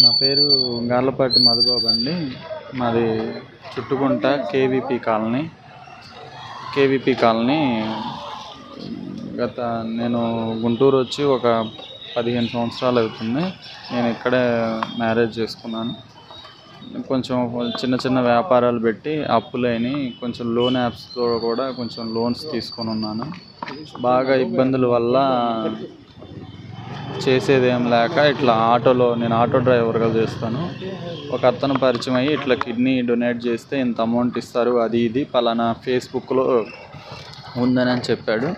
నా పేరు గార్లపాటి మధుబాబు అండి. మాది చుట్టుకుంట కేవీపీ కాలనీ. నేను గుంటూరు వచ్చి ఒక 15 సంవత్సరాలు అవుతుంది. నేను ఇక్కడే మ్యారేజ్ చేసుకున్నాను. కొంచెం చిన్న చిన్న వ్యాపారాలు పెట్టి అప్పులైనవి, కొంచెం లోన్ యాప్స్తో కూడా కొంచెం లోన్స్ తీసుకొని ఉన్నాను. బాగా ఇబ్బందుల వల్ల చేసేదేం లేక ఇట్లా నేను ఆటో డ్రైవర్గా చేస్తాను. ఒక అతను పరిచయం అయ్యి ఇట్లా కిడ్నీ డొనేట్ చేస్తే ఇంత అమౌంట్ ఇస్తారు, అది ఇది పలానా ఫేస్బుక్లో ఉందని చెప్పాడు.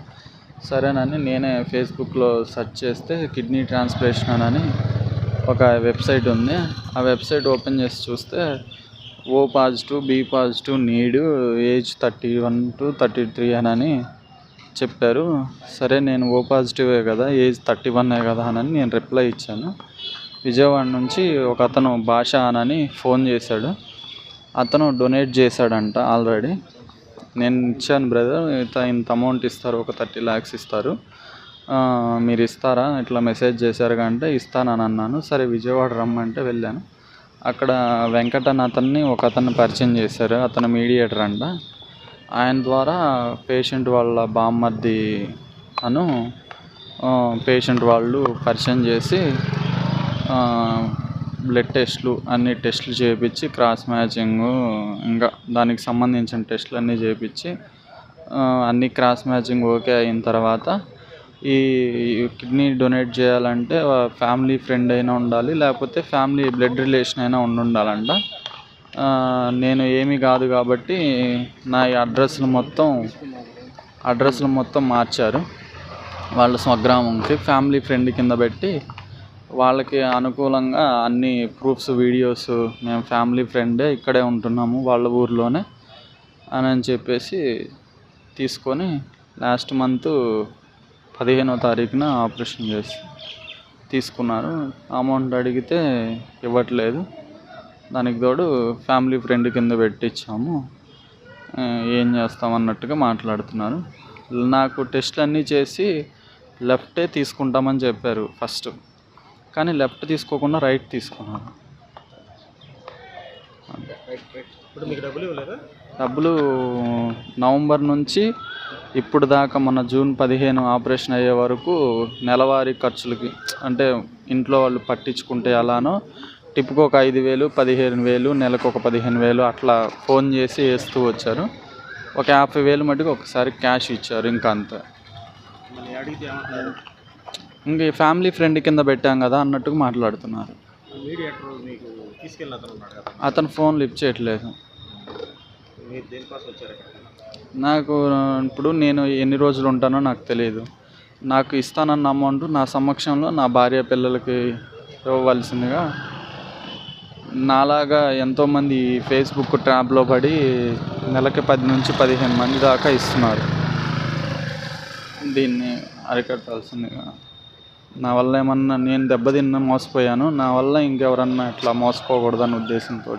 సరేనని నేనే ఫేస్బుక్లో సెర్చ్ చేస్తే కిడ్నీ ట్రాన్స్ప్లాంటేషన్ అని ఒక వెబ్సైట్ ఉంది. ఆ వెబ్సైట్ ఓపెన్ చేసి చూస్తే O positive, B positive need, age 31 to 33 అని చెప్పారు. సరే నేను O పాజిటివే కదా, ఏజ్ 31 కదా అని నేను రిప్లై ఇచ్చాను. విజయవాడ నుంచి ఒక అతను భాష అని ఫోన్ చేశాడు. అతను డొనేట్ చేశాడంట ఆల్రెడీ. నేను ఇచ్చాను, బ్రదర్ ఇంత అమౌంట్ ఇస్తారు, ఒక 30 lakhs ఇస్తారు, మీరు ఇస్తారా, ఇట్లా మెసేజ్ చేశారు అంటే ఇస్తానని అన్నాను. సరే విజయవాడ రమ్మంటే వెళ్ళాను. అక్కడ వెంకటన్ అతన్ని ఒక అతన్ని పరిచయం చేశారు. అతను మీడియేటర్ అంట. ఆయన ద్వారా పేషెంట్ వాళ్ళ బామ్మర్ది పేషెంట్ వాళ్ళు పరిచయం చేసి బ్లడ్ టెస్ట్లు అన్ని టెస్టులు చేయించి, క్రాస్ మ్యాచింగ్ ఇంకా దానికి సంబంధించిన టెస్టులు అన్నీ చేయించి అన్ని క్రాస్ మ్యాచింగ్ ఓకే అయిన తర్వాత ఈ కిడ్నీ డొనేట్ చేయాలంటే ఫ్యామిలీ ఫ్రెండ్ అయినా ఉండాలి, లేకపోతే ఫ్యామిలీ బ్లడ్ రిలేషన్ అయినా ఉండాలంట. నేను ఏమీ కాదు కాబట్టి నా అడ్రస్లు మొత్తం మార్చారు. వాళ్ళ స్వగ్రామంకి ఫ్యామిలీ ఫ్రెండ్ కింద పెట్టి వాళ్ళకి అనుకూలంగా అన్ని ప్రూఫ్స్, వీడియోస్, మేము ఫ్యామిలీ ఫ్రెండే ఇక్కడే ఉంటున్నాము వాళ్ళ ఊర్లోనే అని చెప్పేసి తీసుకొని లాస్ట్ మంత్ 15వ తారీఖున ఆపరేషన్ చేసి తీసుకున్నారు. అమౌంట్ అడిగితే ఇవ్వట్లేదు. దానికి తోడు ఫ్యామిలీ ఫ్రెండ్ కింద పెట్టించాము, ఏం చేస్తామన్నట్టుగా మాట్లాడుతున్నారు. నాకు టెస్ట్లు అన్నీ చేసి లెఫ్టే తీసుకుంటామని చెప్పారు ఫస్ట్, కానీ లెఫ్ట్ తీసుకోకుండా రైట్ తీసుకున్నాను. డబ్బులు నవంబర్ నుంచి ఇప్పుడు దాకా మొన్న జూన్ 15 ఆపరేషన్ అయ్యే వరకు నెలవారీ ఖర్చులకి, అంటే ఇంట్లో వాళ్ళు పట్టించుకుంటే అలానో టిప్కి ఒక 5,000, 15,000, నెలకు ఒక 15,000 అట్లా ఫోన్ చేసి వేస్తూ వచ్చారు. ఒక 50,000 మటుకు ఒకసారి క్యాష్ ఇచ్చారు. ఇంకా అంతే. ఇంక ఫ్యామిలీ ఫ్రెండ్ కింద పెట్టాం కదా అన్నట్టుగా మాట్లాడుతున్నారు. అతను ఫోన్ లిఫ్ట్ చేయట్లేదు. నాకు ఇప్పుడు నేను ఎన్ని రోజులు ఉంటానో నాకు తెలియదు. నాకు ఇస్తానన్న అమౌంట్ నా సమక్షంలో నా భార్య పిల్లలకి ఇవ్వవలసిందిగా, నాలాగా ఎంతోమంది ఫేస్బుక్ ట్రాప్లో పడి నెలకి 10 నుంచి 15 మంది దాకా ఇస్తున్నారు. దీన్ని అరికట్టాల్సిందిగా. నా వల్ల ఏమన్నా నేను దెబ్బతిన్న మోసపోయాను, నా వల్ల ఇంకెవరన్నా ఇట్లా మోసపోకూడదన్న ఉద్దేశంతో.